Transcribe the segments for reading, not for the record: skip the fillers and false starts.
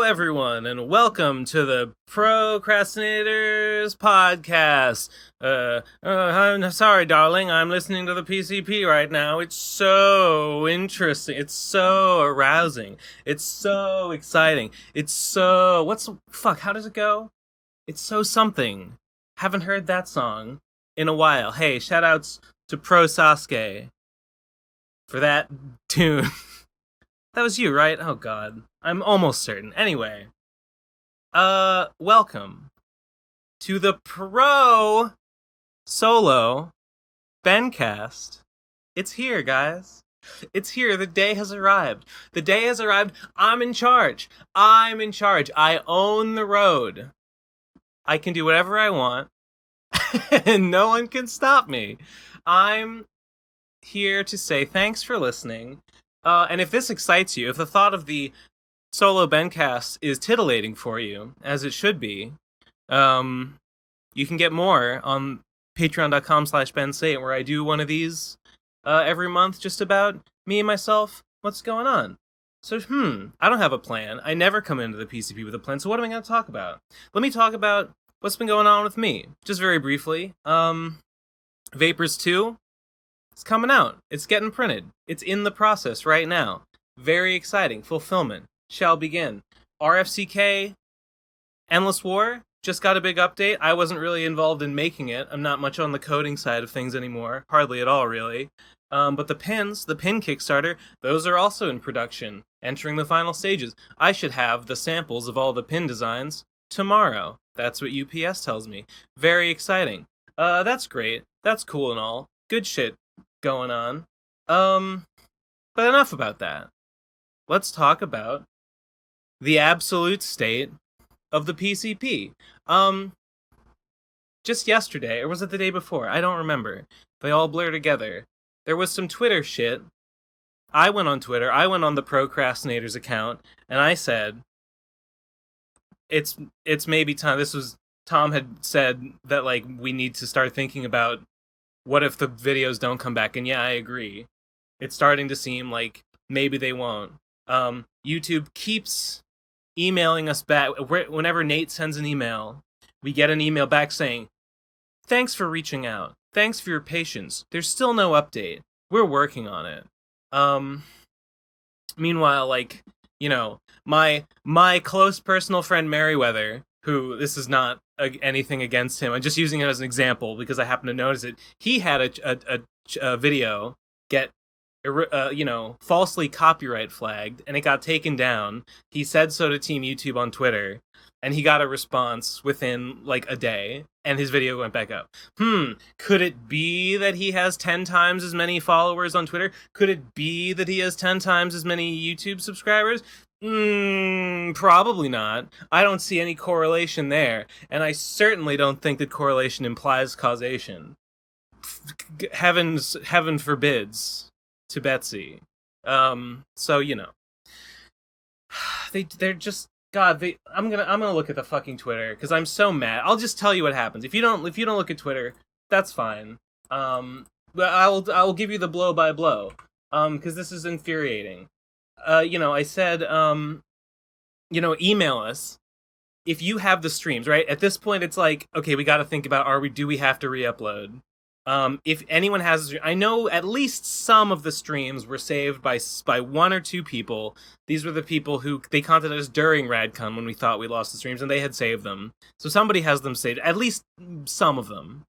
everyone, and welcome to the Pro Crastinators podcast. I'm sorry, darling, I'm listening to the PCP right now. It's so interesting. It's so arousing. It's so exciting. It's so... Fuck, how does it go? It's so something. Haven't heard that song in a while. Hey, shoutouts to Pro Sasuke for that tune. That was you, right? Oh god. I'm almost certain. Anyway. Welcome to the Pro Solo BENCAST. It's here, guys. It's here. The day has arrived. The day has arrived. I'm in charge. I'm in charge. I own the road. I can do whatever I want. And no one can stop me. I'm here to say thanks for listening. And if this excites you, if the thought of the solo BENCAST is titillating for you, as it should be, you can get more on patreon.com/bensate, where I do one of these every month, just about me and myself, what's going on. So, I don't have a plan. I never come into the PCP with a plan, so what am I going to talk about? Let me talk about what's been going on with me, just very briefly. Vapors 2, it's coming out. It's getting printed. It's in the process right now. Very exciting. Fulfillment shall begin. RFCK Endless War just got a big update. I wasn't really involved in making it. I'm not much on the coding side of things anymore. Hardly at all, really. But the pin Kickstarter, those are also in production, entering the final stages. I should have the samples of all the pin designs tomorrow. That's what UPS tells me. Very exciting. That's great. That's cool and all. Good shit going on. But enough about that. Let's talk about the absolute state of the PCP. Just yesterday, or was it the day before? I don't remember. They all blur together. There was some Twitter shit. I went on Twitter, I went on the Pro Crastinators account, and I said, it's maybe time. Tom had said that, like, we need to start thinking about what if the videos don't come back, and yeah, I agree. It's starting to seem like maybe they won't. YouTube keeps emailing us back. Whenever Nate sends an email, we get an email back saying, thanks for reaching out. Thanks for your patience. There's still no update. We're working on it. Meanwhile, like, you know, my close personal friend Merriweather, who, this is not anything against him, I'm just using it as an example because I happen to notice it. He had a video get falsely copyright flagged, and it got taken down. He said so to Team YouTube on Twitter, and he got a response within, like, a day, and his video went back up. Could it be that he has 10 times as many followers on Twitter? Could it be that he has 10 times as many YouTube subscribers? Probably not. I don't see any correlation there, and I certainly don't think that correlation implies causation. Heaven forbids. To Betsy. So, you know. They're just I'm gonna look at the fucking Twitter because I'm so mad. I'll just tell you what happens. If you don't look at Twitter, that's fine. But I will give you the blow by blow. Because this is infuriating. I said email us if you have the streams, right? At this point it's like, okay, we got to think about do we have to re-upload? If anyone has, I know at least some of the streams were saved by one or two people. These were the people who they contacted us during RadCon when we thought we lost the streams, and they had saved them. So somebody has them saved. At least some of them.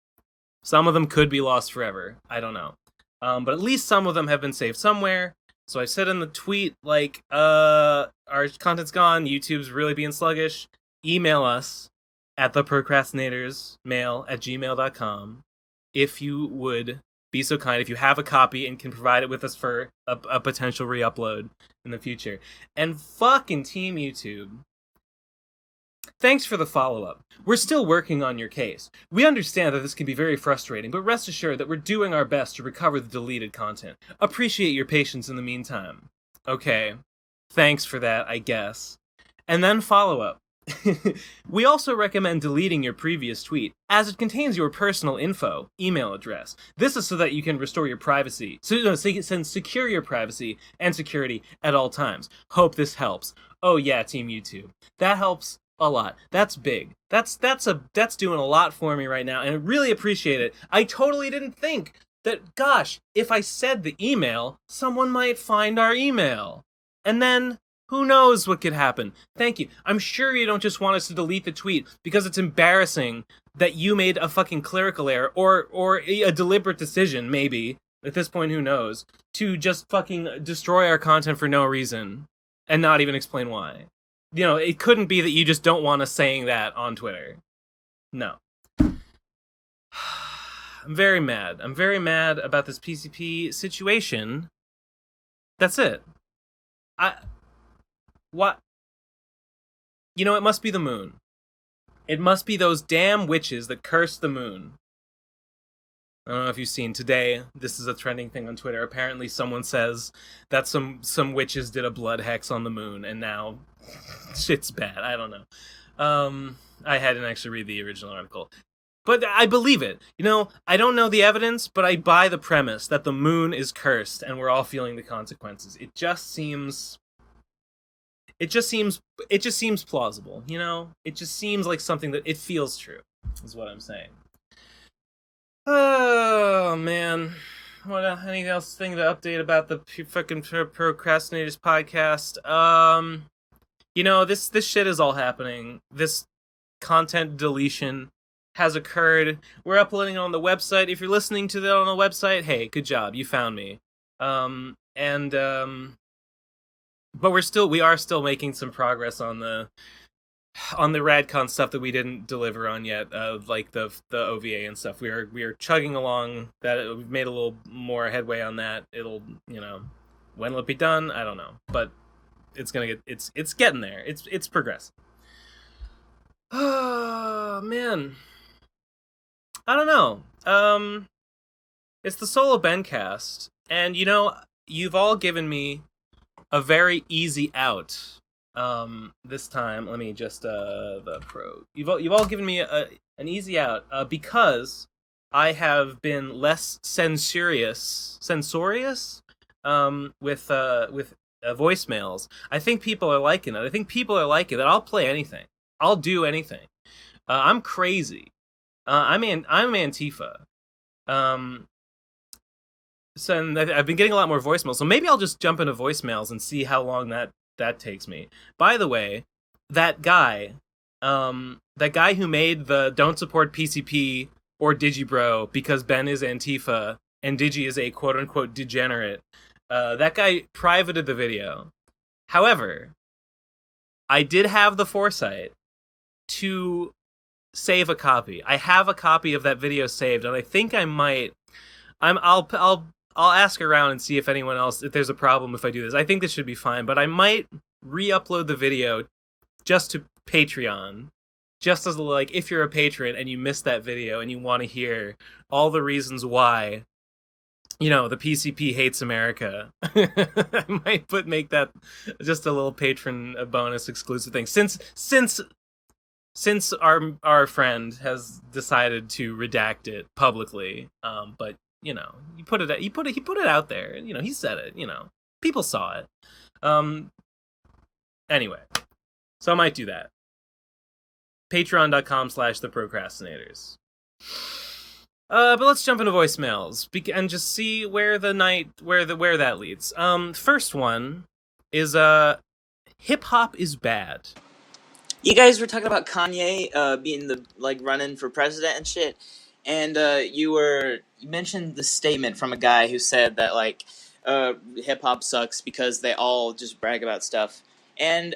Some of them could be lost forever. I don't know. But at least some of them have been saved somewhere. So I said in the tweet, like, our content's gone. YouTube's really being sluggish. Email us at theprocrastinatorsmail@gmail.com. If you would be so kind, if you have a copy and can provide it with us for a potential re-upload in the future. And fucking Team YouTube, thanks for the follow-up. We're still working on your case. We understand that this can be very frustrating, but rest assured that we're doing our best to recover the deleted content. Appreciate your patience in the meantime. Okay, thanks for that, I guess. And then follow-up. We also recommend deleting your previous tweet, as it contains your personal info, email address. This is so that you can restore your privacy, so you can secure your privacy and security at all times. Hope this helps. Oh yeah, Team YouTube, that helps a lot. That's big. That's doing a lot for me right now, and I really appreciate it. I totally didn't think that, gosh, if I said the email, someone might find our email, and then who knows what could happen? Thank you. I'm sure you don't just want us to delete the tweet because it's embarrassing that you made a fucking clerical error or a deliberate decision, maybe. At this point, who knows? To just fucking destroy our content for no reason and not even explain why. You know, it couldn't be that you just don't want us saying that on Twitter. No. I'm very mad. I'm very mad about this PCP situation. That's it. What? You know, it must be the moon. It must be those damn witches that cursed the moon. I don't know if you've seen today, this is a trending thing on Twitter. Apparently someone says that some witches did a blood hex on the moon, and now shit's bad. I don't know. I hadn't actually read the original article. But I believe it. You know, I don't know the evidence, but I buy the premise that the moon is cursed and we're all feeling the consequences. It just seems plausible, you know? It just seems like something that it feels true, is what I'm saying. Oh, man. What anything else thing to update about the fucking Procrastinators podcast? You know, this shit is all happening. This content deletion has occurred. We're uploading it on the website. If you're listening to that on the website, hey, good job, you found me. But we are still making some progress on the Radcon stuff that we didn't deliver on yet, like the OVA and stuff. We are chugging along. That we've made a little more headway on that. It'll, you know, when will it be done? I don't know, but it's getting there. It's progressing. Oh man, I don't know. It's the solo BENCAST, and you know, you've all given me a very easy out. This time, let me just the pro. You've all given me an easy out because I have been less censorious with voicemails. I think people are liking it. That I'll play anything. I'll do anything. I'm crazy. I'm Antifa. So I've been getting a lot more voicemails. So maybe I'll just jump into voicemails and see how long that takes me. By the way, that guy who made the don't support PCP or Digibro because Ben is Antifa and Digi is a quote-unquote degenerate, that guy privated the video. However, I did have the foresight to save a copy. I have a copy of that video saved, and I think I might. I'll ask around and see if there's a problem if I do this. I think this should be fine, but I might re-upload the video just to Patreon. Just as like, if you're a patron and you missed that video and you want to hear all the reasons why, you know, the PCP hates America, I might make that just a little patron bonus exclusive thing. Since our friend has decided to redact it publicly, but you know, he put it out there. You know, he said it. You know, people saw it. Anyway, so I might do that. Patreon.com/the Procrastinators. But let's jump into voicemails and just see where that leads. First one is hip hop is bad. You guys were talking about Kanye being the running for president and shit, and you mentioned the statement from a guy who said that hip hop sucks because they all just brag about stuff, and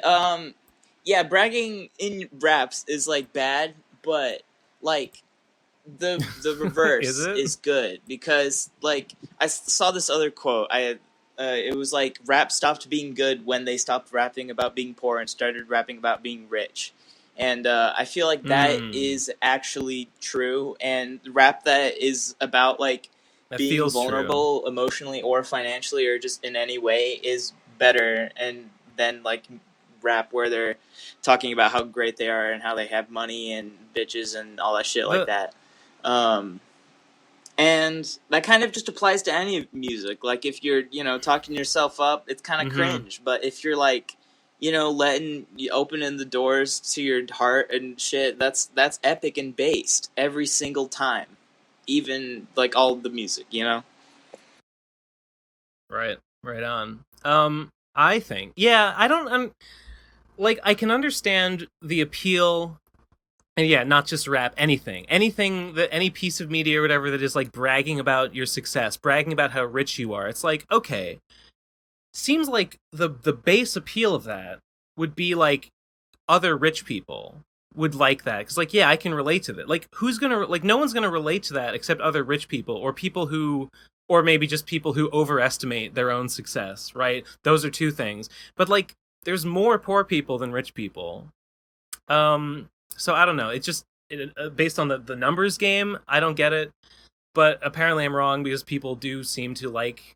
yeah, bragging in raps is bad, but the reverse is good because I saw this other quote. It was rap stopped being good when they stopped rapping about being poor and started rapping about being rich. And I feel like that is actually true. And rap that is about being vulnerable emotionally or financially or just in any way is better and than rap where they're talking about how great they are and how they have money and bitches and all that shit like that. And that kind of just applies to any music. Like if you're, talking yourself up, it's kind of cringe. But if you're like, opening the doors to your heart and shit, that's epic and based every single time. Even like all the music, Right on. I think, yeah, I don't, I can understand the appeal. And yeah, not just rap, anything that any piece of media or whatever that is like bragging about your success, bragging about how rich you are. It's like, okay, seems like the base appeal of that would be like other rich people would like that, because like, yeah, I can relate to that. Like, who's gonna, like, no one's gonna relate to that except other rich people, or people who, or maybe just people who overestimate their own success, right? Those are two things. But like, there's more poor people than rich people. So I don't know. It's just based on the numbers game. I don't get it, but apparently I'm wrong, because people do seem to like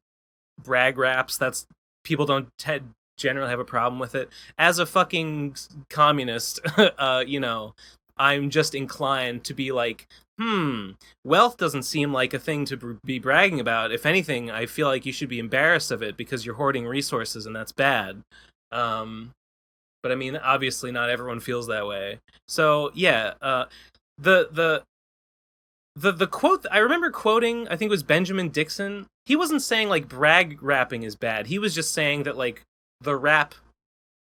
brag raps. That's people don't generally have a problem with it. As a fucking communist, I'm just inclined to be like, wealth doesn't seem like a thing to be bragging about. If anything, I feel like you should be embarrassed of it because you're hoarding resources, and that's bad. But I mean, obviously, not everyone feels that way. So yeah, the quote I remember quoting, I think it was Benjamin Dixon. He wasn't saying like brag rapping is bad. He was just saying that like the rap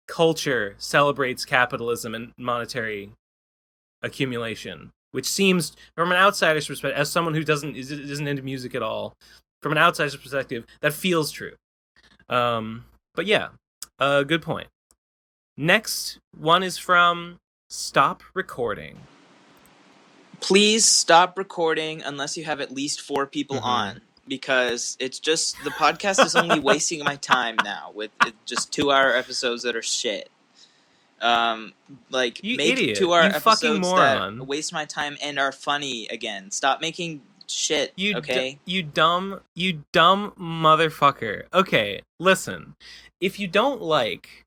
culture celebrates capitalism and monetary accumulation, which seems, from an outsider's perspective, as someone who isn't into music at all, from an outsider's perspective, that feels true. But yeah, good point. Next one is from Stop Recording. Please stop recording unless you have at least 4 people on, because it's just, the podcast is only wasting my time now with just 2-hour episodes that are shit. Make idiot. 2-hour episodes that waste my time and are funny again. Stop making shit, okay? You dumb motherfucker. Okay, listen. If you don't like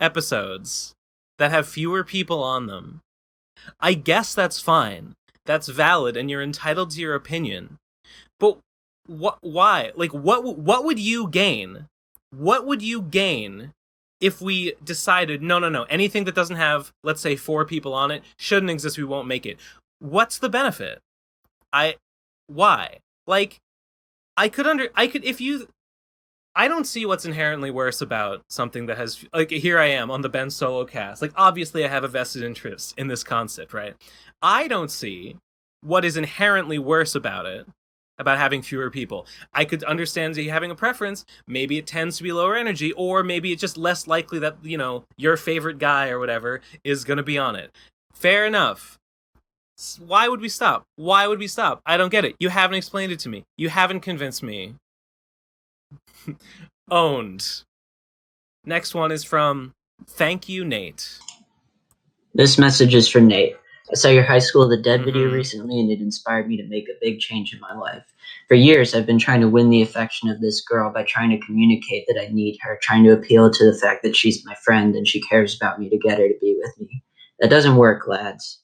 episodes that have fewer people on them, I guess that's fine. That's valid, and you're entitled to your opinion. But why? Like, what would you gain? What would you gain if we decided, no, anything that doesn't have, let's say, 4 people on it shouldn't exist, we won't make it? What's the benefit? Why? Like, I don't see what's inherently worse about something that has, like, here I am on the Ben Solo cast. Like, obviously I have a vested interest in this concept, right? I don't see what is inherently worse about it, about having fewer people. I could understand you having a preference. Maybe it tends to be lower energy, or maybe it's just less likely that, your favorite guy or whatever is going to be on it. Fair enough. Why would we stop? I don't get it. You haven't explained it to me. You haven't convinced me. Owned. Next one is from Thank You, Nate. This message is for Nate. I saw your High School of the Dead video recently, and it inspired me to make a big change in my life. For years, I've been trying to win the affection of this girl by trying to communicate that I need her, trying to appeal to the fact that she's my friend and she cares about me to get her to be with me. That doesn't work, lads.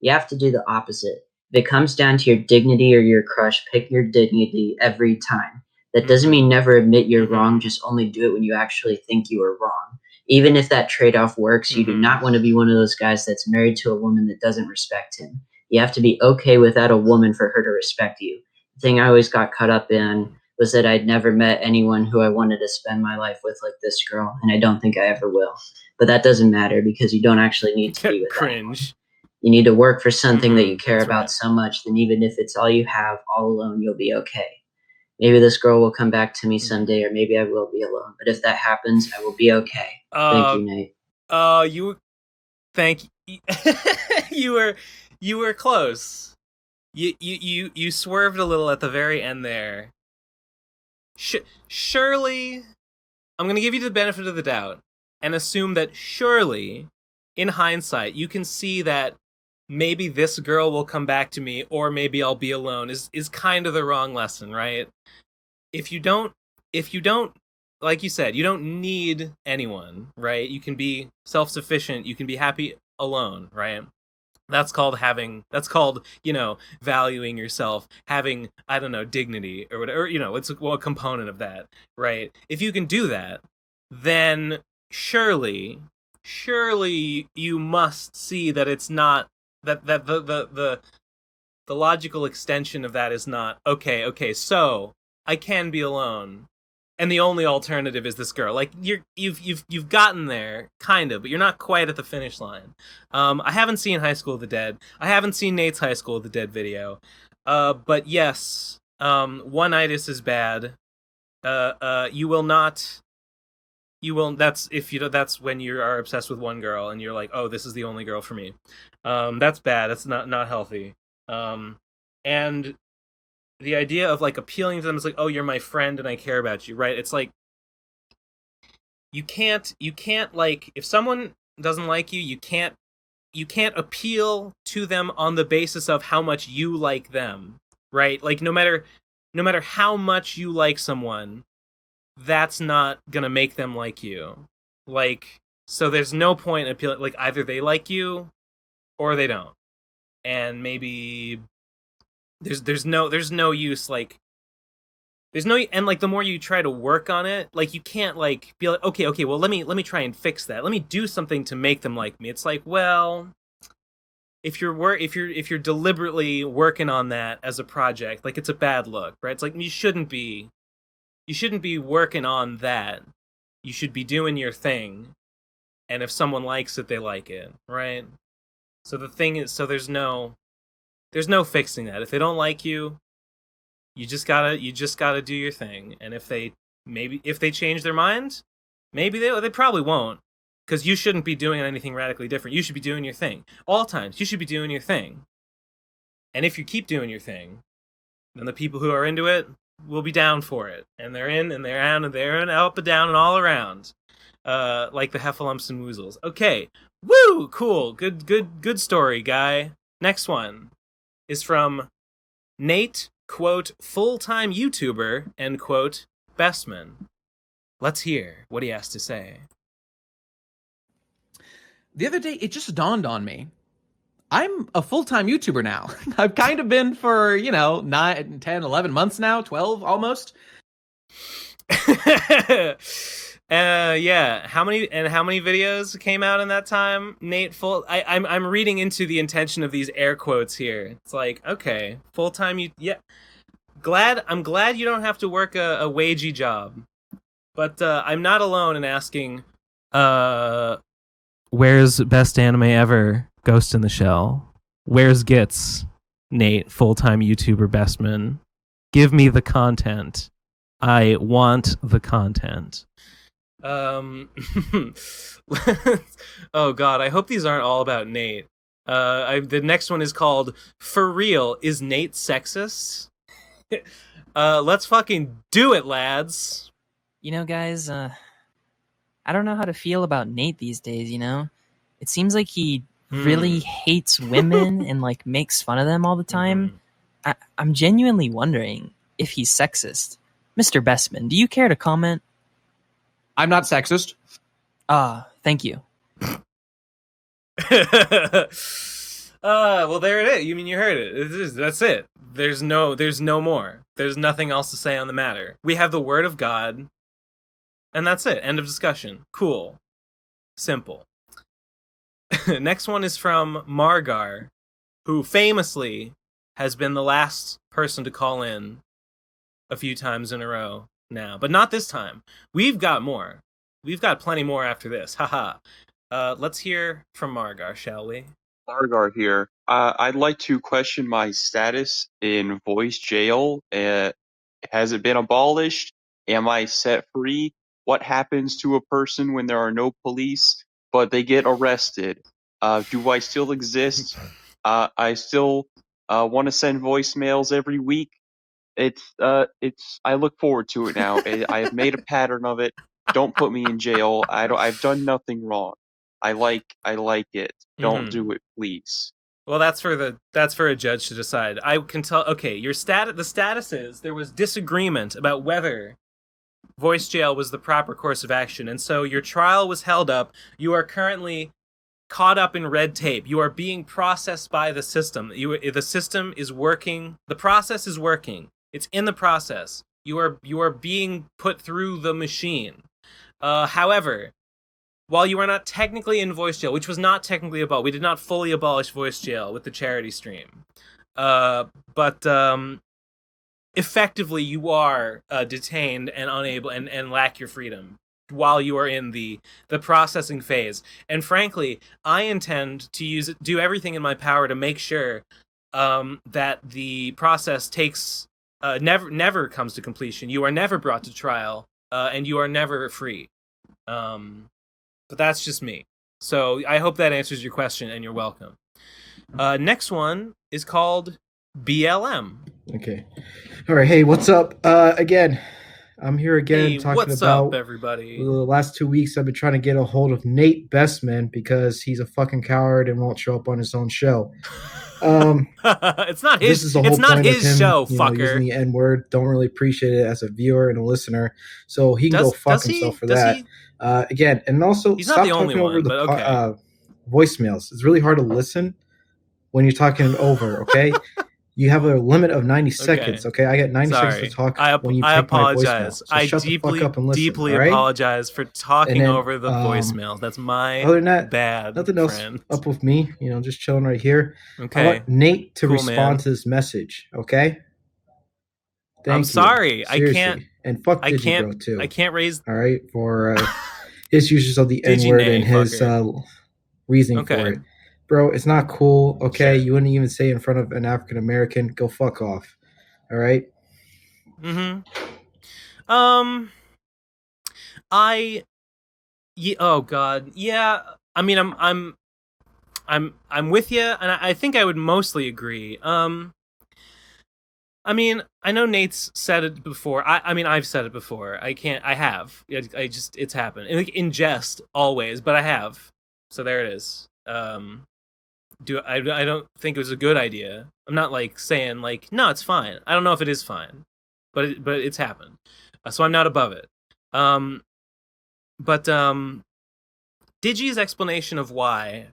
You have to do the opposite. If it comes down to your dignity or your crush, pick your dignity every time. That doesn't mean never admit you're wrong, just only do it when you actually think you are wrong. Even if that trade-off works, you do not want to be one of those guys that's married to a woman that doesn't respect him. You have to be okay without a woman for her to respect you. The thing I always got caught up in was that I'd never met anyone who I wanted to spend my life with like this girl, and I don't think I ever will. But that doesn't matter, because you don't actually need to be with Cringe. You need to work for something that you care about so much, then even if it's all you have, all alone, you'll be okay. Maybe this girl will come back to me someday, or maybe I will be alone. But if that happens, I will be okay. Thank you, Nate. You were close. You swerved a little at the very end there. Surely, I'm going to give you the benefit of the doubt and assume that surely, in hindsight, you can see that maybe this girl will come back to me, or maybe I'll be alone is kind of the wrong lesson, right? If you don't like you said, you don't need anyone, right? You can be self-sufficient. You can be happy alone, right? That's called valuing yourself, having, I don't know, dignity or whatever, it's a component of that, right? If you can do that, then surely you must see that it's not, that the logical extension of that is not, okay, so I can be alone, and the only alternative is this girl. Like, you've gotten there, kind of, but you're not quite at the finish line. I haven't seen High School of the Dead. I haven't seen Nate's High School of the Dead video. But yes, one-itis is bad. You will not. That's when you are obsessed with one girl and you're like, oh, this is the only girl for me. That's bad. That's not healthy. And the idea of like appealing to them is like, oh, you're my friend and I care about you, right? It's like you can't like, if someone doesn't like you, you can't appeal to them on the basis of how much you like them, right? Like no matter how much you like someone, that's not gonna make them like you. Like, so there's no point in appealing. Like, either they like you or they don't, and maybe there's no use, like there's no, and like the more you try to work on it, like you can't like be like, okay, well let me try and fix that, let me do something to make them like me. It's like, well, if you're deliberately working on that as a project, like, it's a bad look, right? It's like you shouldn't be working on that. You should be doing your thing, and if someone likes it, they like it, right? So the thing is, so there's no fixing that. If they don't like you, you just gotta do your thing. And if they change their mind, maybe they probably won't, because you shouldn't be doing anything radically different. You should be doing your thing all times. You should be doing your thing. And if you keep doing your thing, then the people who are into it will be down for it, and they're in and they're out and they're in, up and down and all around, like the heffalumps and woozles. Okay, woo, cool, good story, guy. Next one is from Nate, quote, full-time YouTuber, end quote, Bestman. Let's hear what he has to say. The other day, it just dawned on me. I'm a full-time YouTuber now. I've kind of been for, 9, 10, 11 months now, 12 almost. Yeah. How many videos came out in that time, Nate? I'm reading into the intention of these air quotes here. It's like, okay, full-time, yeah. I'm glad you don't have to work a wagey job. But I'm not alone in asking, where's Best Anime Ever? Ghost in the Shell. Where's Gits? Nate, full-time YouTuber Bestman. Give me the content. I want the content. Oh god, I hope these aren't all about Nate. The next one is called For Real, Is Nate Sexist? Let's fucking do it, lads. Guys, I don't know how to feel about Nate these days, It seems like he really hates women and like makes fun of them all the time. I'm genuinely wondering if he's sexist. Mr. Bestman, do you care to comment? I'm not sexist. Thank you. Well, there it is. You mean you heard it. That's it. There's no more. There's nothing else to say on the matter. We have the word of God, and that's it. End of discussion. Cool. Simple. Next one is from Margar, who famously has been the last person to call in a few times in a row now, but not this time. We've got more. We've got plenty more after this. Haha. Let's hear from Margar, shall we? Margar here. I'd like to question my status in voice jail. Has it been abolished? Am I set free? What happens to a person when there are no police, but they get arrested? Do I still exist? I still want to send voicemails every week. I look forward to it now. I have made a pattern of it. Don't put me in jail. I've done nothing wrong. I like it. Don't do it, please. Well, that's for a judge to decide. I can tell. Okay, the status is there was disagreement about whether voice jail was the proper course of action, and so your trial was held up. You are currently caught up in red tape. You are being processed by the system. The system is working. The process is working. It's in the process. You are being put through the machine. However, while you are not technically in voice jail, which was not technically abolished, we did not fully abolish voice jail with the charity stream. But effectively, you are detained and unable and lack your freedom while you are in the processing phase. And frankly, I intend to do everything in my power to make sure that the process takes never comes to completion. You are never brought to trial, and you are never free. But that's just me. So I hope that answers your question, and you're welcome. Next one is called BLM. Okay. All right. Hey, what's up? Again, I'm here again Hey, talking what's about up, everybody? the last 2 weeks. I've been trying to get a hold of Nate Bestman because he's a fucking coward and won't show up on his own show. It's not his. This is the whole It's not point of his him, show, you know, fucker. using the N word. Don't really appreciate it as a viewer and a listener. So he can go fuck himself for that. Again, and also He's stop not the only talking over one, the but okay. voicemails. It's really hard to listen when you're talking over. Okay. You have a limit of 90 seconds, okay? I got 90 seconds to talk when you I take my voicemail. apologize. So shut the fuck up and listen, deeply all right? apologize for talking And then, over the voicemails. That's my other than that, bad nothing else friend. up with me. You know, just chilling right here. Okay. I want Nate to Cool, respond man. to this message, okay? Thank I'm you. sorry. Seriously. I can't. And fuck I can't. Digibro too. I can't raise. All right, for his usage of the N Digi word nay, and his reasoning for Okay. it. Bro, it's not cool, okay? Sure. You wouldn't even say it in front of an African American. Go fuck off. All right? Oh God. Yeah. I mean, I'm with you, and I think I would mostly agree. I mean, I know Nate's said it before. I mean, I've said it before. I have. It's happened. Like, in jest, always, but I have. So there it is. I don't think it was a good idea. I'm not like saying like, no, it's fine. I don't know if it is fine, but it's happened. So I'm not above it. But Digi's explanation of why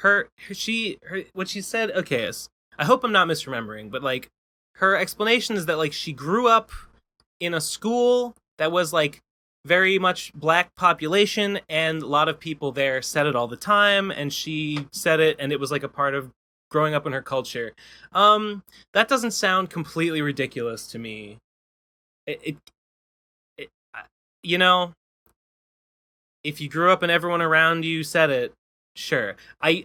what she said, okay, I hope I'm not misremembering, but like her explanation is that like she grew up in a school that was like very much black population, and a lot of people there said it all the time, and she said it, and it was like a part of growing up in her culture. That doesn't sound completely ridiculous to me. It you know, if you grew up and everyone around you said it, sure. I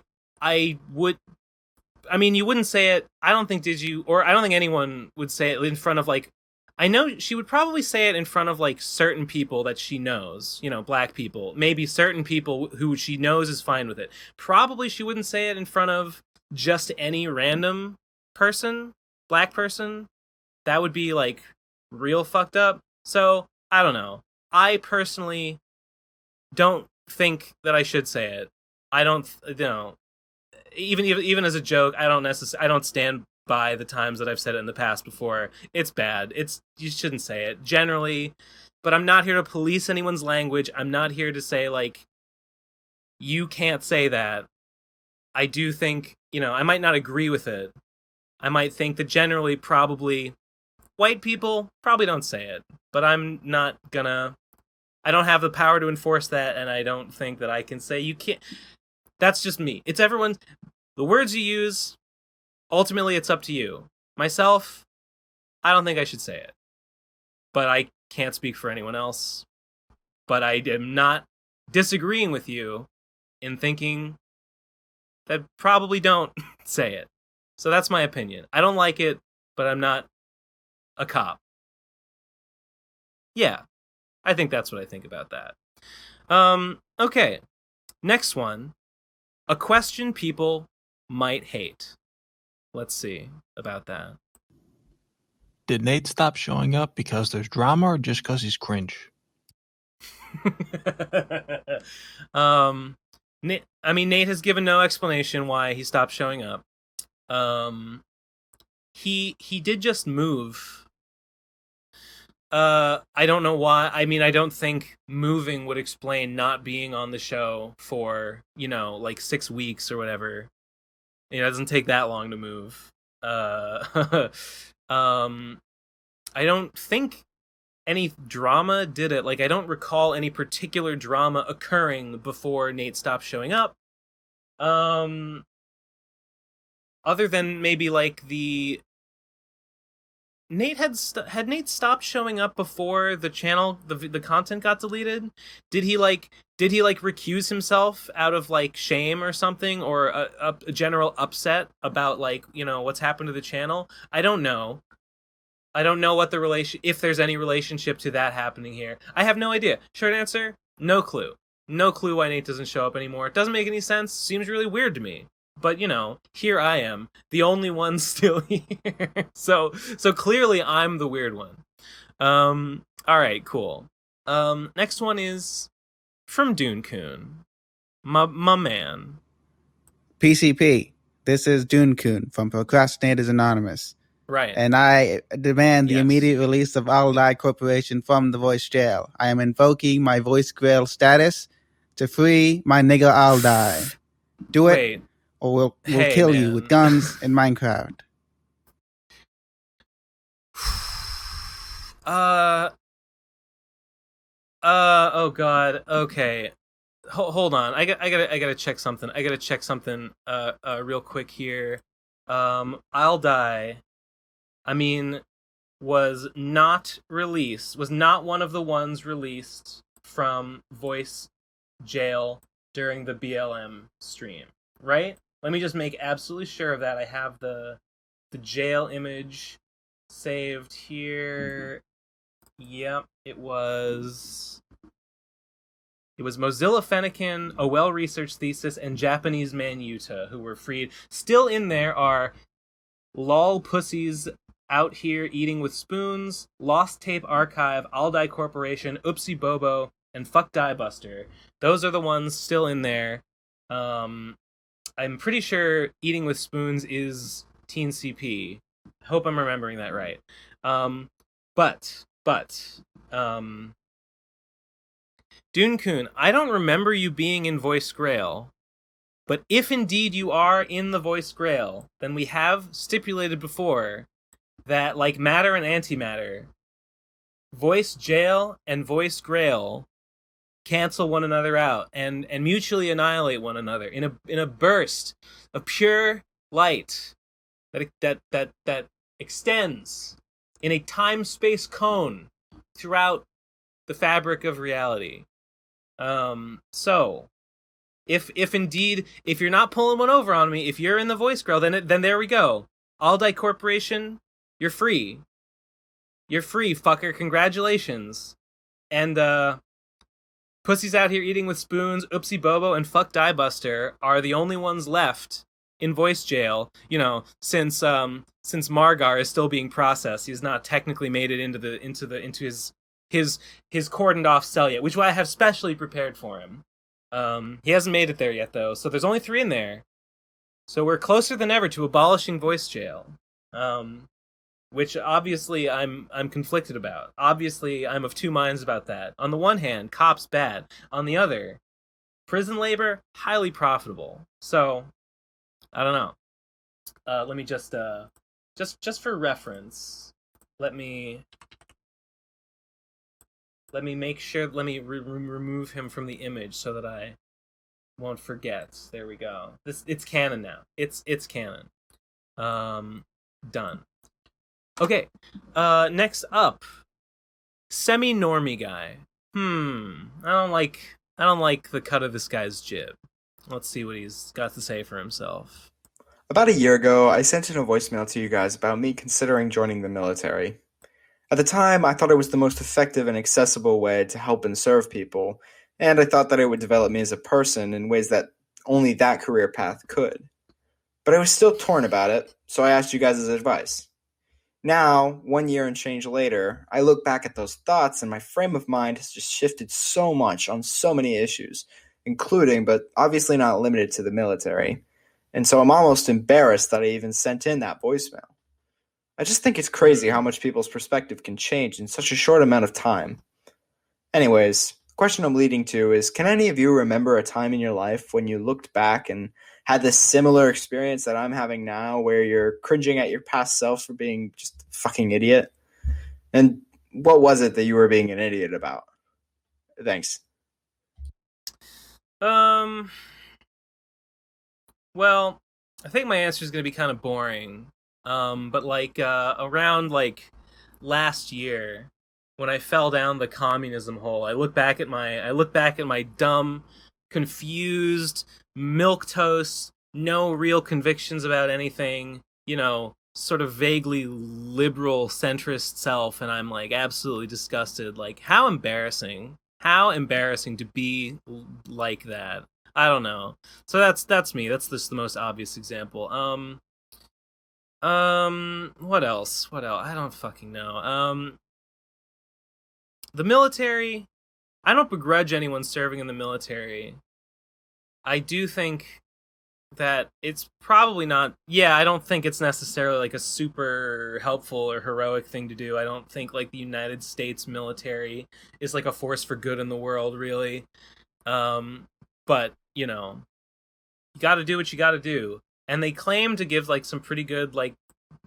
mean, you wouldn't say it. I don't think I don't think anyone would say it in front of like, I know she would probably say it in front of like certain people that she knows, you know, black people, maybe certain people who she knows is fine with it. Probably she wouldn't say it in front of just any random person, black person. That would be like real fucked up. So I don't know. I personally don't think that I should say it. I don't, you know, even as a joke, I don't stand by the times that I've said it in the past before. It's bad. You shouldn't say it generally, but I'm not here to police anyone's language. I'm not here to say like, you can't say that. I do think, you know, I might not agree with it. I might think that generally probably white people probably don't say it, but I'm not gonna, I don't have the power to enforce that, and I don't think that I can say you can't. That's just me. It's everyone's. The words you use, ultimately, it's up to you. Myself, I don't think I should say it. But I can't speak for anyone else. But I am not disagreeing with you in thinking that probably don't say it. So that's my opinion. I don't like it, but I'm not a cop. Yeah, I think that's what I think about that. Okay. Next one. A question people might hate. Let's see about that. Did Nate stop showing up because there's drama or just because he's cringe? Nate has given no explanation why he stopped showing up. He did just move. I don't know why. I mean, I don't think moving would explain not being on the show for, like 6 weeks or whatever. It doesn't take that long to move. I don't think any drama did it. Like, I don't recall any particular drama occurring before Nate stopped showing up. Other than maybe like Nate had Nate stopped showing up before the channel the content got deleted? Did he recuse himself out of like shame or something, or a general upset about like, what's happened to the channel? I don't know. I don't know what if there's any relationship to that happening here. I have no idea. Short answer, no clue. No clue why Nate doesn't show up anymore. It doesn't make any sense. Seems really weird to me. But, here I am, the only one still here. So clearly I'm the weird one. All right, cool. Next one is from Dune Kun. My man. PCP, this is Dune Kun from Procrastinators Anonymous. Right. And I demand the immediate release of Aldai Corporation from the voice jail. I am invoking my voice grail status to free my nigga Aldai. Do it. Wait. Or we'll kill you with guns in Minecraft. Oh god. Okay. Hold on. I gotta check something. Real quick here. I'll die. I mean, was not one of the ones released from voice jail during the BLM stream, right? Let me just make absolutely sure of that. I have the jail image saved here. Yep, it was Mozilla Fennekin, a well-researched thesis, and Japanese man Yuta, who were freed. Still in there are lol pussies out here eating with spoons, Lost Tape Archive, Aldai Corporation, Oopsie Bobo, and Fuck Die Buster. Those are the ones still in there. I'm pretty sure Eating with Spoons is Teen CP. Hope I'm remembering that right. But Dune Kun, I don't remember you being in Voice Grail, but if indeed you are in the Voice Grail, then we have stipulated before that, like matter and antimatter, Voice Jail and Voice Grail cancel one another out and mutually annihilate one another in a burst of pure light that extends in a time-space cone throughout the fabric of reality. So if you're not pulling one over on me, if you're in the Voice Grail, then there we go. Aldai Corporation, you're free. You're free, fucker. Congratulations. And Pussies Out Here Eating with Spoons, Oopsie Bobo, and Fuck Die Buster are the only ones left in voice jail. Since Margar is still being processed, he's not technically made it into his cordoned off cell yet, which I have specially prepared for him. He hasn't made it there yet though, so there's only 3 in there. So we're closer than ever to abolishing voice jail. Which obviously I'm conflicted about. Obviously, I'm of two minds about that. On the one hand, cops bad. On the other, prison labor highly profitable. So, I don't know. Let me just for reference, let me make sure. Let me remove him from the image so that I won't forget. There we go. It's canon now. It's canon. Done. Okay, next up, semi-normie guy. I don't like the cut of this guy's jib. Let's see what he's got to say for himself. About a year ago, I sent in a voicemail to you guys about me considering joining the military. At the time, I thought it was the most effective and accessible way to help and serve people, and I thought that it would develop me as a person in ways that only that career path could. But I was still torn about it, so I asked you guys' advice. Now, 1 year and change later, I look back at those thoughts and my frame of mind has just shifted so much on so many issues, including, but obviously not limited to, the military. And so I'm almost embarrassed that I even sent in that voicemail. I just think it's crazy how much people's perspective can change in such a short amount of time. Anyways, the question I'm leading to is, can any of you remember a time in your life when you looked back and had this similar experience that I'm having now, where you're cringing at your past self for being just a fucking idiot? And what was it that you were being an idiot about? Thanks. Well, I think my answer is going to be kind of boring. But like around like last year, when I fell down the communism hole, I look back at my dumb, confused, milquetoast, no real convictions about anything, sort of vaguely liberal centrist self, and I'm like absolutely disgusted. Like, how embarrassing to be like that. I don't know. So that's me. That's just the most obvious example. What else? I don't fucking know. The military. I don't begrudge anyone serving in the military. I do think that it's probably not. Yeah, I don't think it's necessarily like a super helpful or heroic thing to do. I don't think like the United States military is like a force for good in the world, really. But you got to do what you got to do. And they claim to give like some pretty good like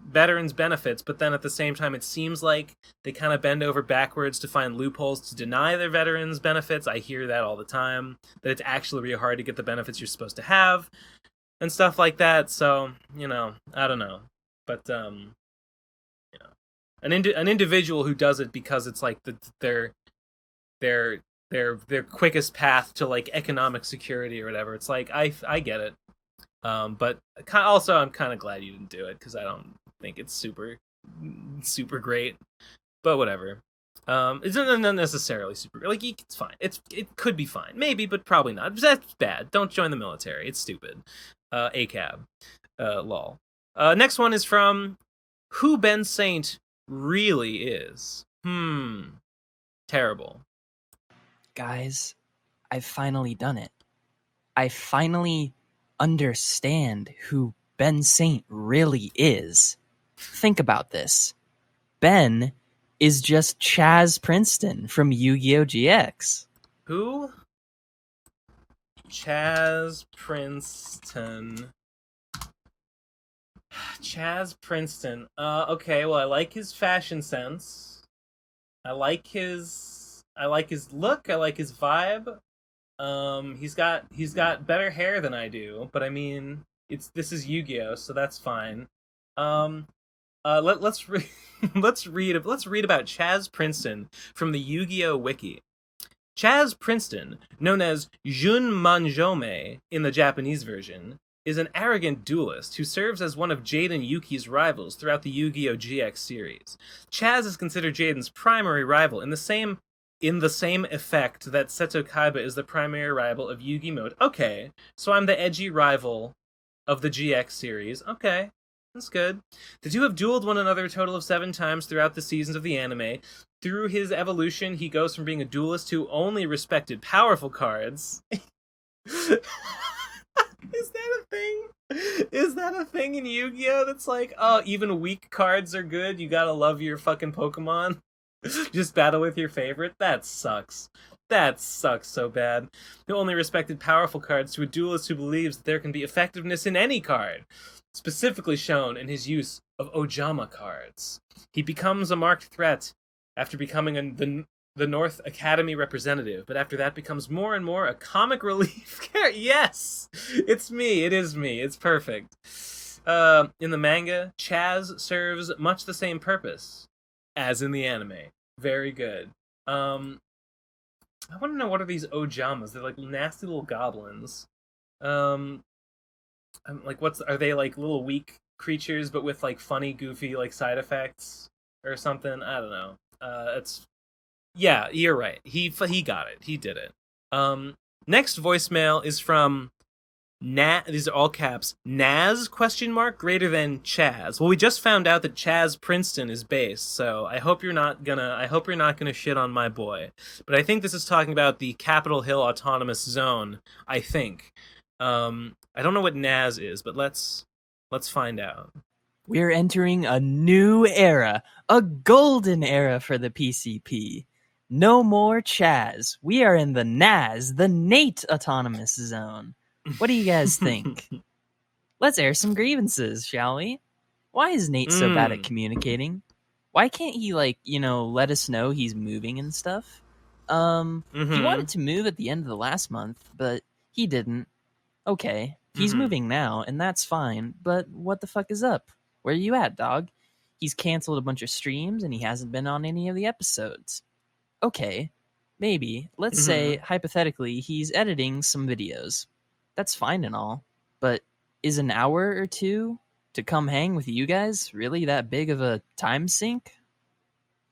veterans benefits, but then at the same time it seems like they kind of bend over backwards to find loopholes to deny their veterans benefits. I hear that all the time, that it's actually really hard to get the benefits you're supposed to have and stuff like that. So, I don't know. But an individual who does it because it's like their quickest path to like economic security or whatever. It's like I get it. But also I'm kind of glad you didn't do it, because I don't think it's super great. But whatever. It's not necessarily super. Like, it's fine. It could be fine, maybe, but probably not. That's bad. Don't join the military. It's stupid. ACAB. Lol. Next one is from Who Ben Saint Really Is. Terrible. Guys, I've finally done it. I finally understand who Ben Saint really is. Think about this. Ben is just CHAZ Princeton from Yu-Gi-Oh! GX. Who? CHAZ Princeton. CHAZ Princeton. Okay, well, I like his fashion sense. I like his look. I like his vibe. He's got better hair than I do, but I mean, this is Yu-Gi-Oh, so that's fine. Let's read about CHAZ Princeton from the Yu-Gi-Oh wiki. CHAZ Princeton, known as Jun Manjome in the Japanese version, is an arrogant duelist who serves as one of Jaden Yuki's rivals throughout the Yu-Gi-Oh! GX series. CHAZ is considered Jaden's primary rival in the same effect that Seto Kaiba is the primary rival of Yu-Gi Mode. Okay, so I'm the edgy rival of the GX series. Okay, that's good. The two have dueled one another a total of 7 times throughout the seasons of the anime. Through his evolution, he goes from being a duelist who only respected powerful cards. Is that a thing? Is that a thing in Yu-Gi-Oh? That's like, oh, even weak cards are good? You gotta love your fucking Pokemon? Just battle with your favorite? That sucks. That sucks so bad. Who only respected powerful cards to a duelist who believes that there can be effectiveness in any card, specifically shown in his use of Ojama cards. He becomes a marked threat after becoming the North Academy representative, but after that becomes more and more a comic relief character. Yes! It's me. It is me. It's perfect. In the manga, CHAZ serves much the same purpose as in the anime. Very good. I want to know, what are these Ojamas? They're like nasty little goblins. Like, are they like little weak creatures but with like funny, goofy like side effects or something? I don't know. Yeah, you're right. He got it. He did it. Next voicemail is from these are all caps. Naz ? Greater than Chaz. Well, we just found out that CHAZ Princeton is base, so I hope you're not gonna shit on my boy. But I think this is talking about the Capitol Hill Autonomous Zone. I think. I don't know what Naz is, but let's find out. We're entering a new era, a golden era for the PCP. No more CHAZ. We are in the NAZ, the Nate Autonomous Zone. What do you guys think? Let's air some grievances, shall we? Why is Nate so bad at communicating? Why can't he, let us know he's moving and stuff? He wanted to move at the end of the last month, but he didn't. Okay, he's moving now, and that's fine, but what the fuck is up? Where you at, dog? He's canceled a bunch of streams, and he hasn't been on any of the episodes. Okay, maybe. Let's say, hypothetically, he's editing some videos. That's fine and all, but is an hour or two to come hang with you guys really that big of a time sink?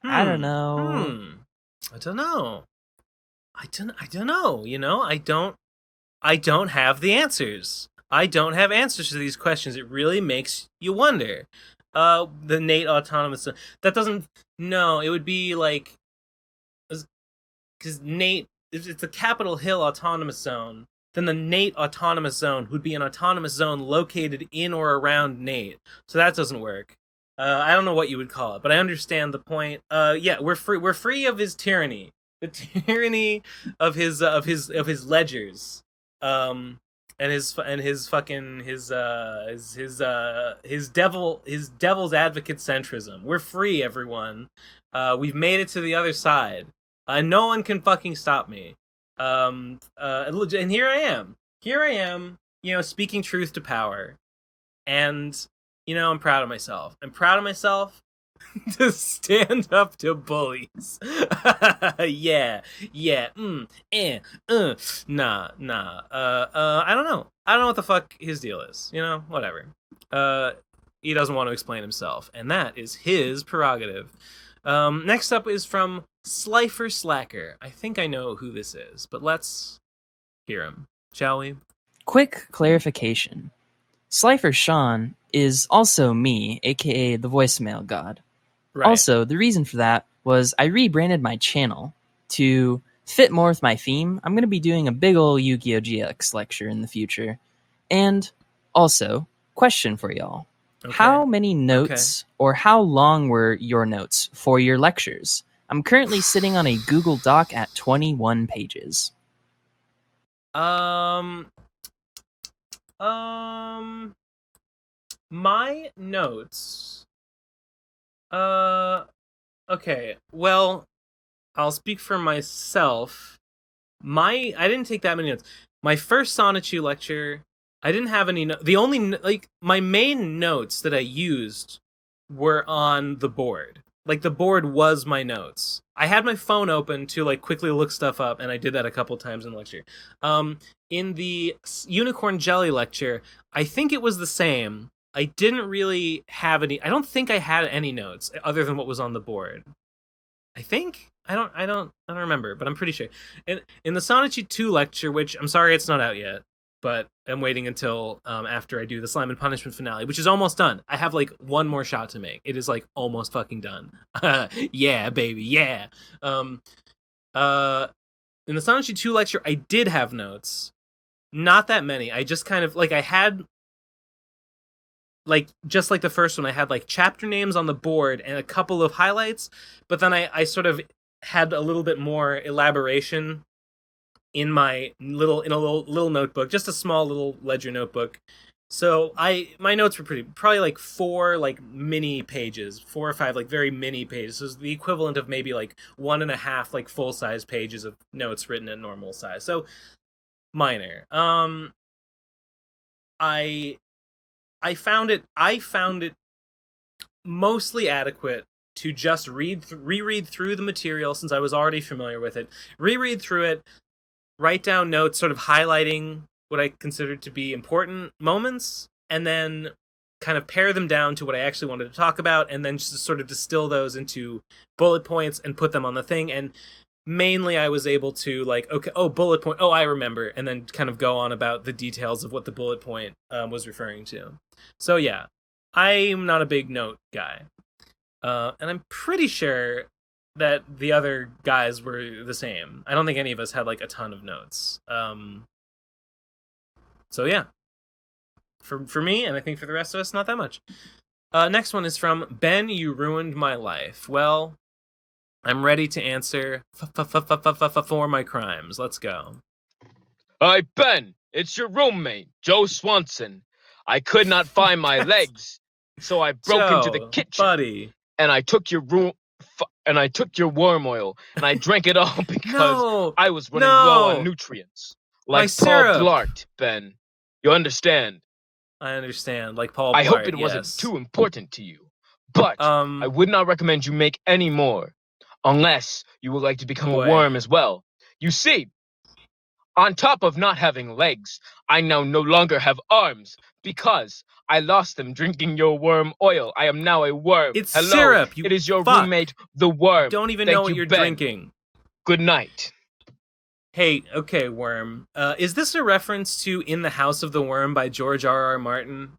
I don't know. I don't know. You know, I don't have the answers. I don't have answers to these questions. It really makes you wonder. The Nate Autonomous, that doesn't, no, it would be like, because Nate, if it's a Capitol Hill Autonomous Zone, then the Nate Autonomous Zone would be an autonomous zone located in or around Nate. So that doesn't work. I don't know what you would call it, but I understand the point. Yeah, we're free of his tyranny. The tyranny of his ledgers. And his devil's advocate centrism. We're free, everyone. We've made it to the other side. No one can fucking stop me. And here I am, you know, speaking truth to power. And, you know, I'm proud of myself. To stand up to bullies. Yeah. Nah. I don't know what the fuck his deal is. You know, whatever. He doesn't want to explain himself, and that is his prerogative. Next up is from Slifer Slacker. I think I know who this is, but let's hear him, shall we? Quick clarification. Slifer Sean is also me, aka the voicemail god. Right. Also, the reason for that was I rebranded my channel to fit more with my theme. I'm going to be doing a big ol' Yu-Gi-Oh! GX lecture in the future. And also, question for y'all. Okay. How many notes or how long were your notes for your lectures? I'm currently sitting on a Google Doc at 21 pages. My notes... okay, well, I'll speak for myself. I didn't take that many notes. My first Sonichu lecture, I didn't have any the only, my main notes that I used were on the board. Like, the board was my notes. I had my phone open to, quickly look stuff up, and I did that a couple times in the lecture. In the Unicorn Jelly lecture, I think it was the same. I didn't really have any. I don't think I had any notes other than what was on the board. I think I don't remember, but I'm pretty sure. In the Sonichi 2 lecture, which I'm sorry it's not out yet, but I'm waiting until after I do the Slime and Punishment finale, which is almost done. I have one more shot to make. It is almost fucking done. Yeah, baby, yeah. In the Sonichi 2 lecture, I did have notes. Not that many. I just kind of I had. Just like the first one, I had chapter names on the board and a couple of highlights, but then I sort of had a little bit more elaboration in my little notebook, just a small little ledger notebook. So my notes were probably 4 mini pages, 4 or 5 very mini pages. So it's the equivalent of maybe 1.5 full size pages of notes written at normal size. So minor. I found it mostly adequate to just reread through the material since I was already familiar with it. Reread through it, write down notes sort of highlighting what I considered to be important moments, and then kind of pare them down to what I actually wanted to talk about, and then just sort of distill those into bullet points and put them on the thing. And mainly I was able to bullet point, I remember, and then kind of go on about the details of what the bullet point was referring to. So yeah, I'm not a big note guy. And I'm pretty sure that the other guys were the same. I don't think any of us had a ton of notes. So yeah. For me, and I think for the rest of us, not that much. Next one is from Ben. You ruined my life. Well, I'm ready to answer for my crimes. Let's go. Hi, Ben. It's your roommate, Joe Swanson. I could not find my legs, so I broke into the kitchen. Buddy. And I took your worm oil, and I drank it all because I was running low on nutrients. Like Paul Blart, Ben. You understand? I understand. Like Paul Blart, I hope it wasn't too important to you. But I would not recommend you make any more. Unless you would like to become a worm as well. You see, on top of not having legs, I now no longer have arms because I lost them drinking your worm oil. I am now a worm. It's Hello, syrup. It is your roommate, the worm. Don't even Thank know what you, you're Ben. drinking. Good night. Hey, okay, Worm. Is this a reference to In the House of the Worm by George R.R. Martin?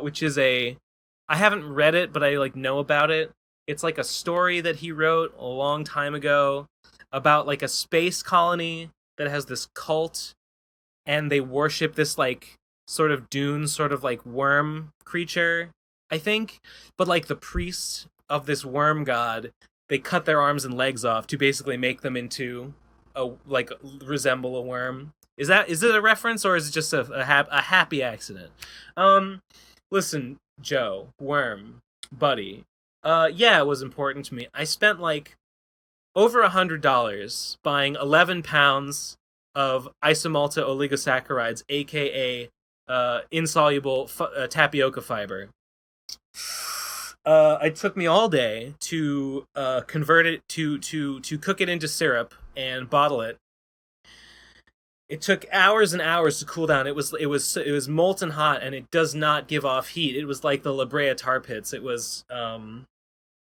Which is I haven't read it, but I like know about it. It's like a story that he wrote a long time ago about like a space colony that has this cult, and they worship this like sort of dune, sort of like worm creature, I think. But like the priests of this worm god, they cut their arms and legs off to basically make them into resemble a worm. Is it a reference, or is it just a happy accident? Listen, Joe, worm, buddy. Yeah, it was important to me. I spent like over $100 buying 11 pounds of isomalta oligosaccharides, aka insoluble tapioca fiber. It took me all day to convert it to cook it into syrup and bottle it. It took hours and hours to cool down. It was molten hot, and it does not give off heat. It was like the La Brea tar pits. It was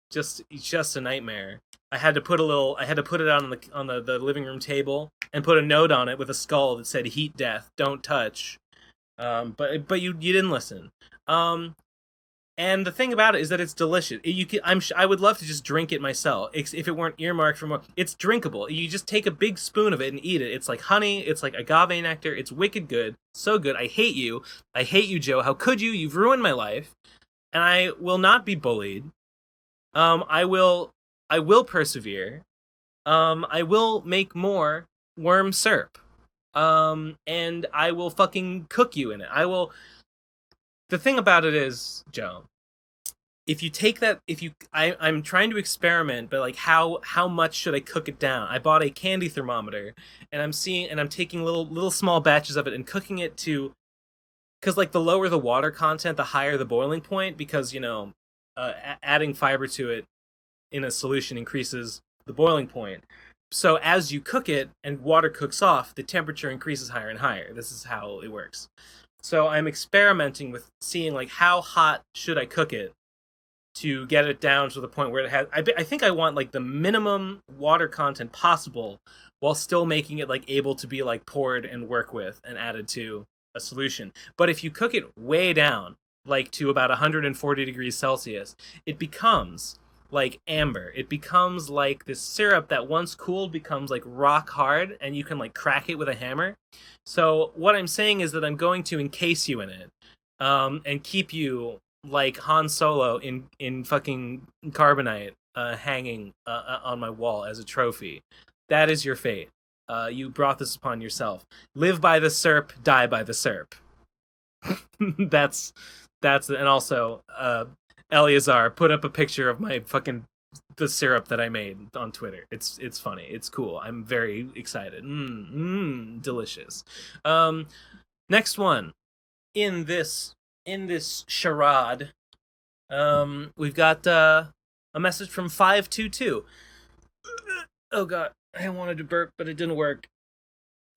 just a nightmare. I had to put it on the living room table and put a note on it with a skull that said "Heat Death, Don't Touch." But you didn't listen. And the thing about it is that it's delicious. I would love to just drink it myself if it weren't earmarked for more. It's drinkable. You just take a big spoon of it and eat it. It's like honey. It's like agave nectar. It's wicked good. So good. I hate you. I hate you, Joe. How could you? You've ruined my life. And I will not be bullied. I will persevere. I will make more worm syrup. And I will fucking cook you in it. The thing about it is, Joe, if you take that, I'm trying to experiment, but like how much should I cook it down? I bought a candy thermometer, and I'm taking little small batches of it and cooking it to, because like the lower the water content, the higher the boiling point, because adding fiber to it in a solution increases the boiling point. So as you cook it and water cooks off, the temperature increases higher and higher. This is how it works. So I'm experimenting with seeing like how hot should I cook it to get it down to the point where it has. I think I want like the minimum water content possible while still making it like able to be like poured and work with and added to a solution. But if you cook it way down, like to about 140 degrees Celsius, it becomes like amber. It becomes like this syrup that once cooled becomes like rock hard, and you can like crack it with a hammer. So what I'm saying is that I'm going to encase you in it, and keep you like Han Solo in fucking carbonite, hanging on my wall as a trophy. That is your fate. You brought this upon yourself. Live by the SYRP, die by the SYRP. that's and also Eleazar, put up a picture of the syrup that I made on Twitter. It's funny. It's cool. I'm very excited. Delicious. Next one in this charade, we've got a message from 522. Oh god, I wanted to burp, but it didn't work.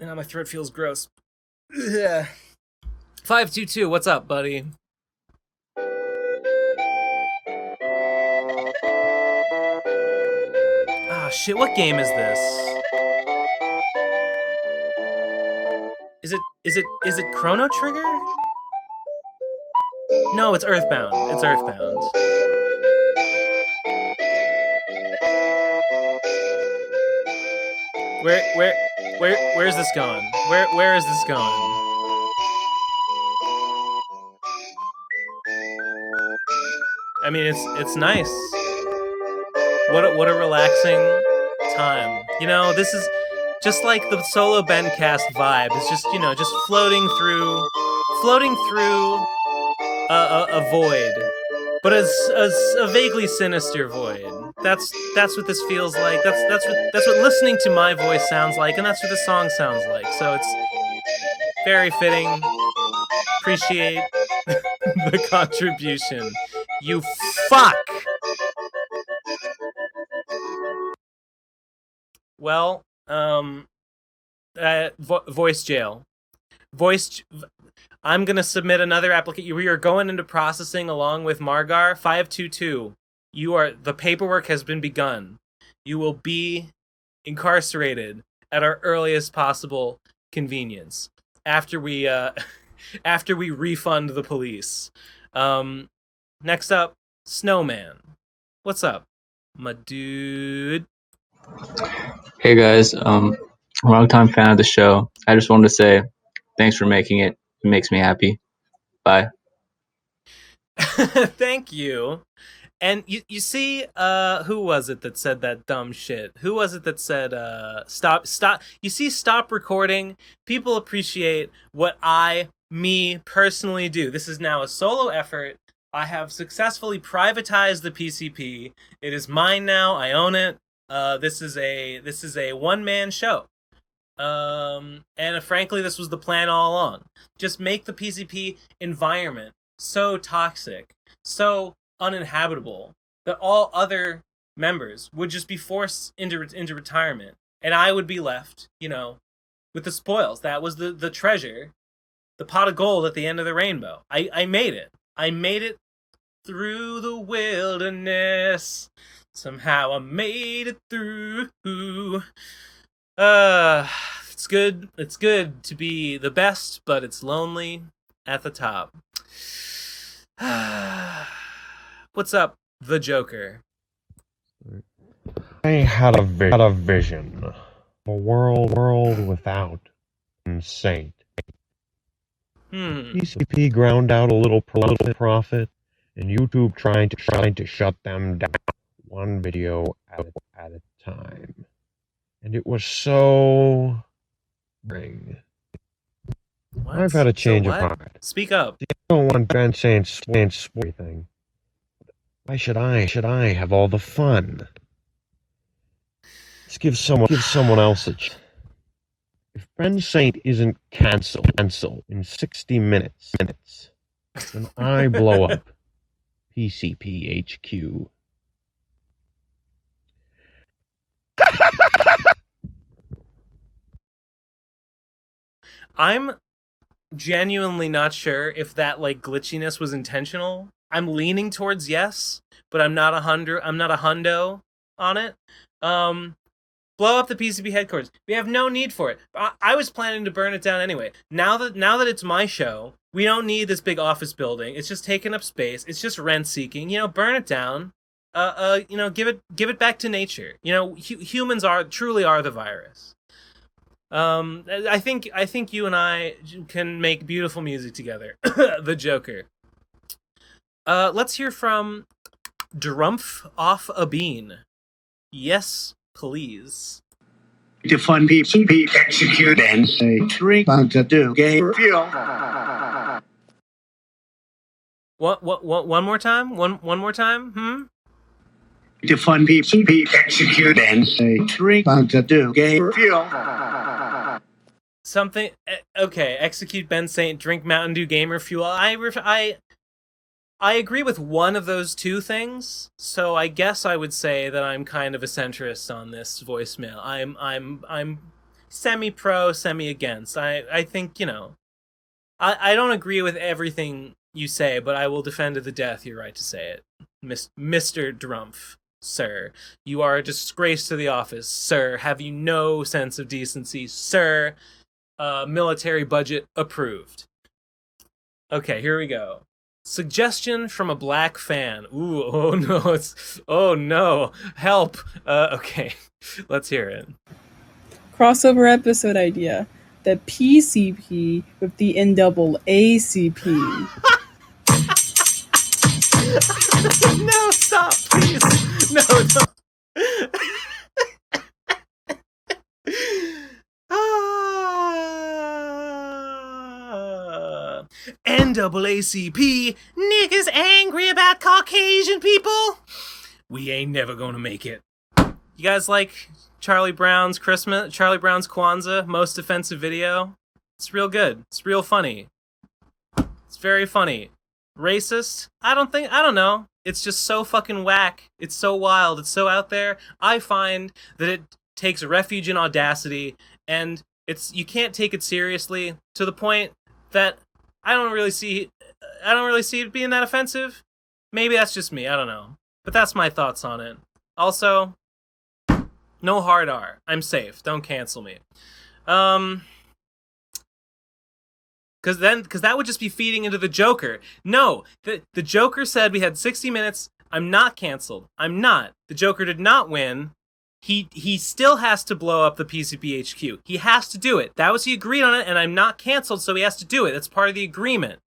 And now my throat feels gross. 522, what's up, buddy? Ah, shit, what game is this? Is it Chrono Trigger? No, it's Earthbound. It's Earthbound. Where's this going? Where is this going? I mean, it's nice. What a relaxing time. You know, this is just like the solo BENCAST vibe. It's just, you know, just floating through a void, but as a vaguely sinister void. That's what this feels like. That's what listening to my voice sounds like, and that's what the song sounds like. So it's very fitting. Appreciate the contribution. You fuck! Well, voice jail. I'm gonna submit another application. We are going into processing along with Margar 522. The paperwork has been begun. You will be incarcerated at our earliest possible convenience after we refund the police. Next up, Snowman. What's up, my dude? Hey guys, long-time fan of the show. I just wanted to say thanks for making it. It makes me happy. Bye. Thank you. And you see, who was it that said that dumb shit? Who was it that said, stop? You see, stop recording. People appreciate what me personally do. This is now a solo effort. I have successfully privatized the PCP. It is mine now. I own it. This is a one-man show. And frankly, this was the plan all along. Just make the PCP environment so toxic, so uninhabitable, that all other members would just be forced into retirement, and I would be left, you know, with the spoils. That was the treasure, the pot of gold at the end of the rainbow. I made it. I made it through the wilderness. Somehow I made it through. It's good. It's good to be the best, but it's lonely at the top. What's up, the Joker? I had a vision. A world without Saint. PCP ground out a little profit, and YouTube trying to shut them down one video at a time. And it was so boring. What? I've had a change of heart. Speak up. I don't want Ben saying everything. Why should I have all the fun? Let's give someone else a chance. If Ben Saint isn't cancelled in 60 minutes, then I blow up PCP HQ. I'm genuinely not sure if that like glitchiness was intentional. I'm leaning towards yes, but I'm not a hundo on it. Blow up the PCP headquarters. We have no need for it. I was planning to burn it down anyway. Now that it's my show, we don't need this big office building. It's just taking up space. It's just rent seeking. You know, burn it down. You know, give it back to nature. You know, humans truly are the virus. I think you and I can make beautiful music together. The Joker. Let's hear from Drumpf off a bean. Yes, please. To fund PCP, execute and say drink to do game fuel. What? One more time? One more time? To fund PCP, execute and say drink to do game fuel. Something. Okay, execute Ben Saint, drink Mountain Dew gamer fuel. I agree with one of those two things, so I guess I would say that I'm kind of a centrist on this voicemail. I'm semi-pro, semi-against. I think, you know, I don't agree with everything you say, but I will defend to the death your right to say it. Mr. Drumpf, sir. You are a disgrace to the office, sir. Have you no sense of decency, sir? Military budget approved. Okay, here we go. Suggestion from a black fan. Ooh, oh no, help. Okay, let's hear it. Crossover episode idea. The PCP with the NAACP. No, stop, please. No, don't. NAACP, niggas angry about Caucasian people? We ain't never gonna make it. You guys like Charlie Brown's Kwanzaa most offensive video? It's real good. It's real funny. It's very funny. Racist? I don't know. It's just so fucking whack. It's so wild. It's so out there. I find that it takes refuge in audacity, and you can't take it seriously to the point that I don't really see it being that offensive. Maybe that's just me. I don't know. But that's my thoughts on it. Also, no hard R. I'm safe. Don't cancel me. Because that would just be feeding into the Joker. No, the Joker said we had 60 minutes. I'm not canceled. I'm not. The Joker did not win. He still has to blow up the PCP HQ. He has to do it. That was he agreed on it, and I'm not canceled, so he has to do it. That's part of the agreement.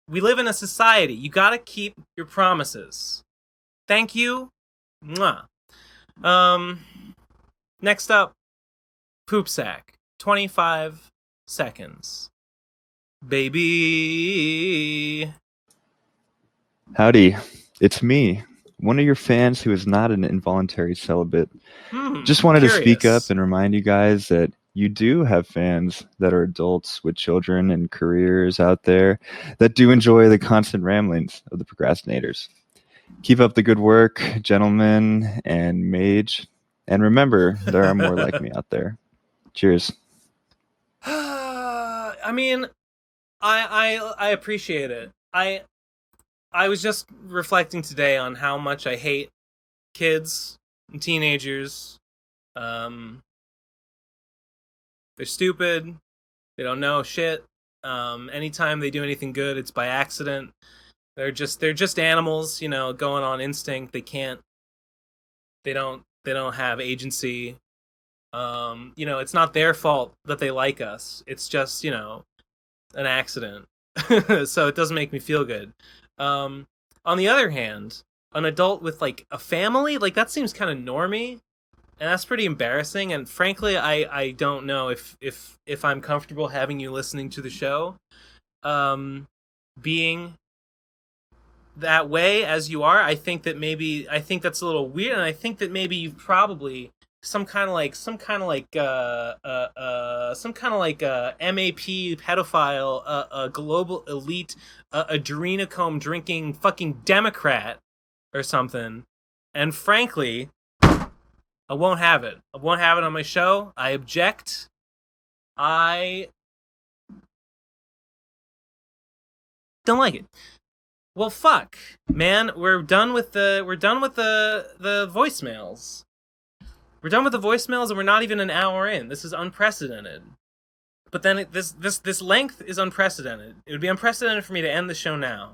We live in a society. You gotta keep your promises. Thank you. Mwah. Next up, Poop Sack. 25 seconds. Baby. Howdy, it's me, one of your fans who is not an involuntary celibate. Just wanted to speak up and remind you guys that you do have fans that are adults with children and careers out there that do enjoy the constant ramblings of the procrastinators. Keep up the good work, gentlemen and mage, and remember, there are more like me out there. Cheers. I mean, I appreciate it. I was just reflecting today on how much I hate kids and teenagers. They're stupid. They don't know shit. Anytime they do anything good, it's by accident. They're just animals, going on instinct. They don't have agency. It's not their fault that they like us. It's just, an accident. So it doesn't make me feel good. On the other hand, an adult with like a family, like that seems kind of normie, and that's pretty embarrassing. And frankly, I don't know if I'm comfortable having you listening to the show, being that way as you are. I think that's a little weird, and I think that maybe you've probably some kind of like MAP pedophile, a global elite, adrenochrome drinking fucking Democrat or something. And frankly, I won't have it. I won't have it on my show. I object. I don't like it. Well, fuck, man. We're done with the voicemails. We're done with the voicemails, and we're not even an hour in. This is unprecedented. But then this length is unprecedented. It would be unprecedented for me to end the show now.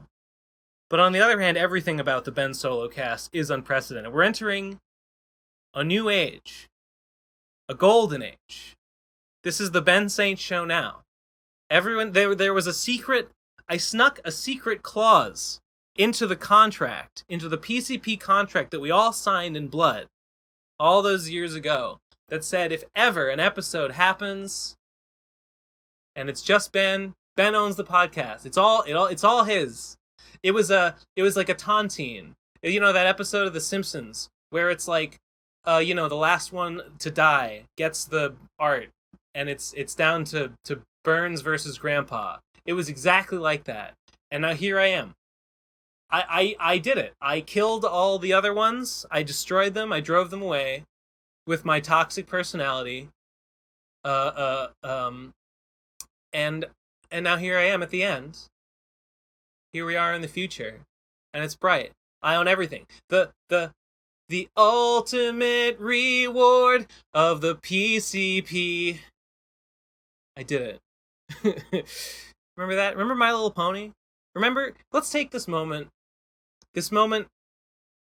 But on the other hand, everything about the Ben Solo cast is unprecedented. We're entering a new age, a golden age. This is the Ben Saint show now. Everyone, there was a secret. I snuck a secret clause into the contract, into the PCP contract that we all signed in blood all those years ago, that said if ever an episode happens and it's just Ben owns the podcast. It's all his. It was like a tontine. That episode of The Simpsons where it's like the last one to die gets the art, and it's down to Burns versus Grandpa. It was exactly like that. And now here I am. I did it. I killed all the other ones. I destroyed them. I drove them away with my toxic personality. And now here I am at the end. Here we are in the future, and it's bright. I own everything. The ultimate reward of the PCP. I did it. Remember that? Remember My Little Pony? Let's take this moment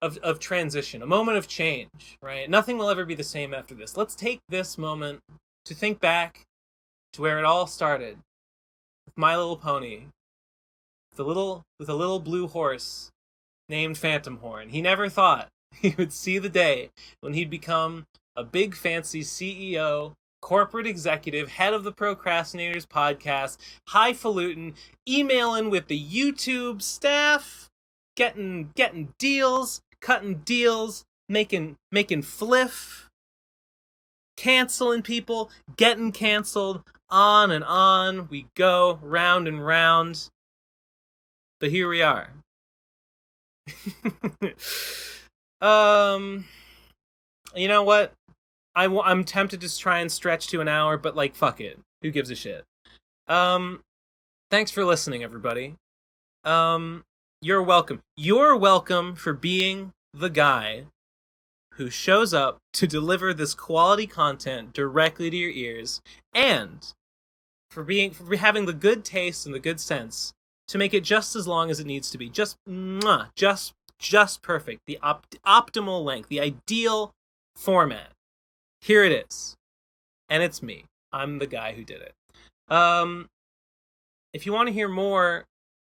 of transition, a moment of change, right? Nothing will ever be the same after this. Let's take this moment to think back to where it all started, with My Little Pony, with a little blue horse named Phantom Horn. He never thought he would see the day when he'd become a big fancy CEO, corporate executive, head of the Procrastinators podcast, highfalutin, emailing with the YouTube staff, getting deals, cutting deals, making fliff, canceling people, getting canceled, on and on we go, round and round. But here we are. You know what? I'm tempted to try and stretch to an hour, but like, fuck it. Who gives a shit? Thanks for listening, everybody. You're welcome. You're welcome for being the guy who shows up to deliver this quality content directly to your ears, and for having the good taste and the good sense to make it just as long as it needs to be. Just perfect. The optimal length, the ideal format. Here it is. And it's me. I'm the guy who did it. If you want to hear more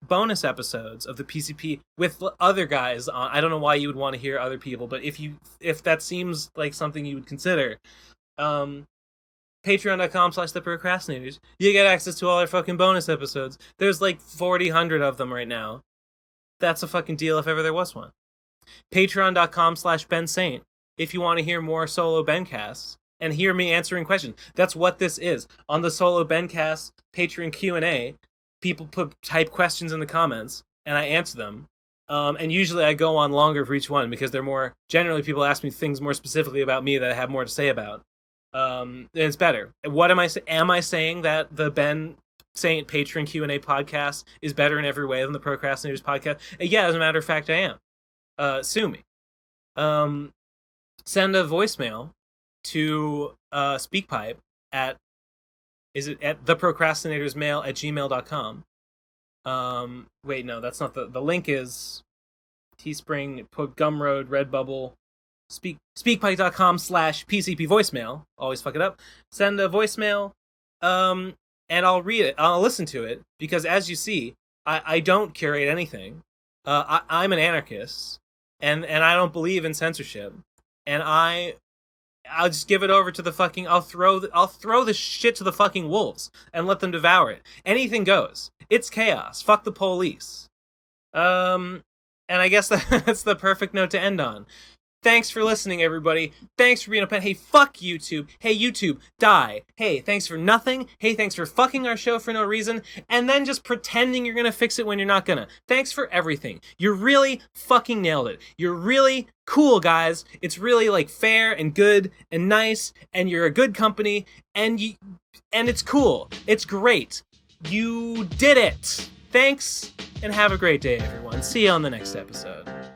bonus episodes of the PCP with other guys on, I don't know why you would want to hear other people, but if that seems like something you would consider, patreon.com/the Procrastinators, you get access to all our fucking bonus episodes. There's like 400 of them right now. That's a fucking deal if ever there was one. Patreon.com/Ben Saint if you want to hear more solo Bencasts and hear me answering questions. That's what this is. On the solo Bencast Patreon Q&A, people type questions in the comments and I answer them. And usually I go on longer for each one because they're more, generally people ask me things more specifically about me that I have more to say about. And it's better. What am I saying? Am I saying that the Ben Saint Patreon Q&A podcast is better in every way than the Procrastinators podcast? Yeah, as a matter of fact, I am. Sue me. Send a voicemail to SpeakPipe at theprocrastinatorsmail@gmail.com. Wait, no, that's not the link is Teespring, put Gumroad, Redbubble, speakpipe.com/PCP voicemail. Always fuck it up. Send a voicemail, and I'll read it. I'll listen to it because, as you see, I don't curate anything. I'm an anarchist, and I don't believe in censorship. And I'll just give it over to the fucking. I'll throw the shit to the fucking wolves and let them devour it. Anything goes. It's chaos. Fuck the police. And I guess that's the perfect note to end on. Thanks for listening, everybody. Thanks for being a pen. Hey, fuck YouTube. Hey, YouTube, die. Hey, thanks for nothing. Hey, thanks for fucking our show for no reason. And then just pretending you're gonna fix it when you're not gonna. Thanks for everything. You really fucking nailed it. You're really cool, guys. It's really like fair and good and nice, and you're a good company, and it's cool. It's great. You did it. Thanks, and have a great day, everyone. See you on the next episode.